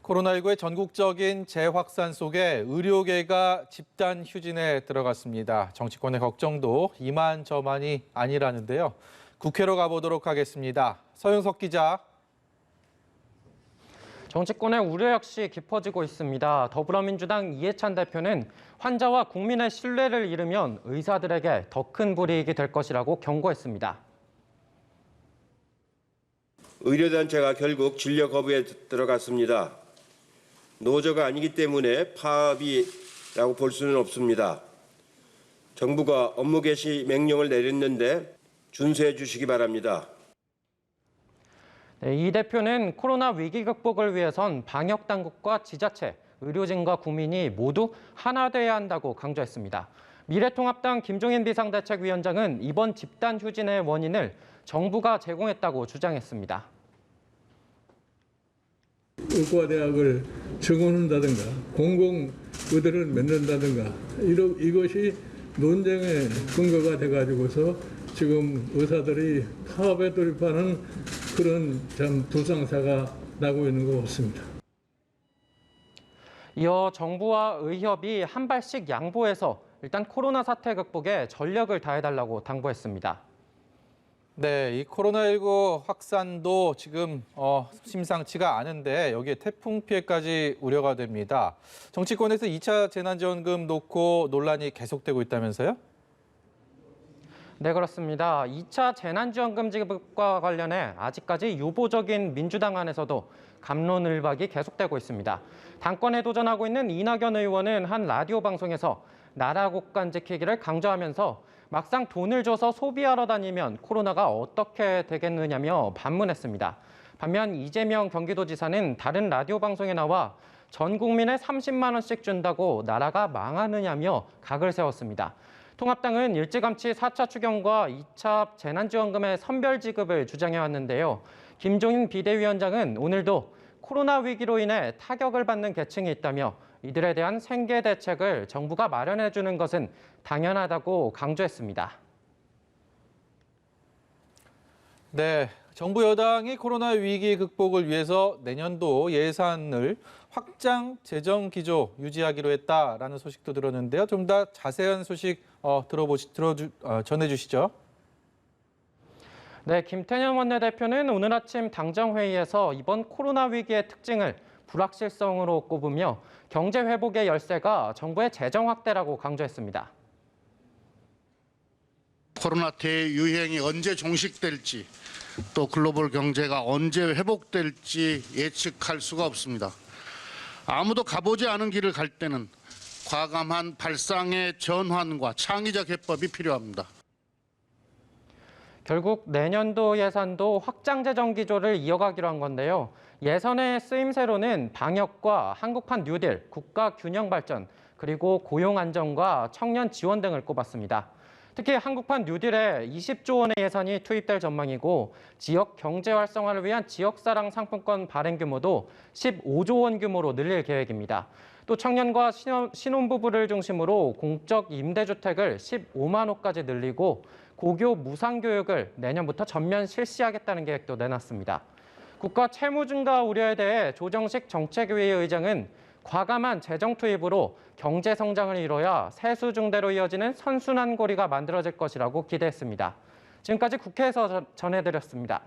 코로나19의 전국적인 재확산 속에 의료계가 집단 휴진에 들어갔습니다. 정치권의 걱정도 이만저만이 아니라는데요. 국회로 가보도록 하겠습니다. 서윤석 기자. 정치권의 우려 역시 깊어지고 있습니다. 더불어민주당 이해찬 대표는 환자와 국민의 신뢰를 잃으면 의사들에게 더 큰 불이익이 될 것이라고 경고했습니다. 의료단체가 결국 진료 거부에 들어갔습니다. 노조가 아니기 때문에 파업이라고 볼 수는 없습니다. 정부가 업무 개시 명령을 내렸는데 준수해 주시기 바랍니다. 이 대표는 코로나 위기 극복을 위해선 방역 당국과 지자체, 의료진과 국민이 모두 하나 돼야 한다고 강조했습니다. 미래통합당 김종인 비상대책위원장은 이번 집단 휴진의 원인을 정부가 제공했다고 주장했습니다. 의과대학을 증원한다든가 공공의대를 맺는다든가 이것이 논쟁의 근거가 돼가지고서 지금 의사들이 파업에 돌입하는 그런 참 불상사가 나고 있는 것 같습니다. 이어 정부와 의협이 한 발씩 양보해서 일단 코로나 사태 극복에 전력을 다해달라고 당부했습니다. 네, 이 코로나19 확산도 지금 심상치가 않은데 여기에 태풍 피해까지 우려가 됩니다. 정치권에서 2차 재난지원금 놓고 논란이 계속되고 있다면서요? 네, 그렇습니다. 2차 재난지원금 지급과 관련해 아직까지 유보적인 민주당 안에서도 갑론을박이 계속되고 있습니다. 당권에 도전하고 있는 이낙연 의원은 한 라디오 방송에서 나라 국간 지키기를 강조하면서 막상 돈을 줘서 소비하러 다니면 코로나가 어떻게 되겠느냐며 반문했습니다. 반면 이재명 경기도지사는 다른 라디오 방송에 나와 전 국민에 30만 원씩 준다고 나라가 망하느냐며 각을 세웠습니다. 통합당은 일찌감치 4차 추경과 2차 재난지원금의 선별 지급을 주장해왔는데요. 김종인 비대위원장은 오늘도 코로나 위기로 인해 타격을 받는 계층이 있다며 이들에 대한 생계 대책을 정부가 마련해주는 것은 당연하다고 강조했습니다. 네, 정부 여당이 코로나 위기 극복을 위해서 내년도 예산을 확장 재정 기조 유지하기로 했다라는 소식도 들었는데요. 좀 더 자세한 소식 전해주시죠. 네, 김태년 원내대표는 오늘 아침 당정회의에서 이번 코로나 위기의 특징을 불확실성으로 꼽으며 경제 회복의 열쇠가 정부의 재정 확대라고 강조했습니다. 코로나 대유행이 언제 종식될지 또 글로벌 경제가 언제 회복될지 예측할 수가 없습니다. 아무도 가보지 않은 길을 갈 때는 과감한 발상의 전환과 창의적 해법이 필요합니다. 결국 내년도 예산도 확장 재정 기조를 이어가기로 한 건데요. 예산의 쓰임새로는 방역과 한국판 뉴딜, 국가 균형 발전, 그리고 고용 안정과 청년 지원 등을 꼽았습니다. 특히 한국판 뉴딜에 20조 원의 예산이 투입될 전망이고 지역 경제 활성화를 위한 지역사랑 상품권 발행 규모도 15조 원 규모로 늘릴 계획입니다. 또 청년과 신혼부부를 중심으로 공적 임대주택을 15만 호까지 늘리고 고교 무상교육을 내년부터 전면 실시하겠다는 계획도 내놨습니다. 국가 채무 증가 우려에 대해 조정식 정책위 의장은 과감한 재정 투입으로 경제 성장을 이뤄야 세수중대로 이어지는 선순환 고리가 만들어질 것이라고 기대했습니다. 지금까지 국회에서 전해드렸습니다.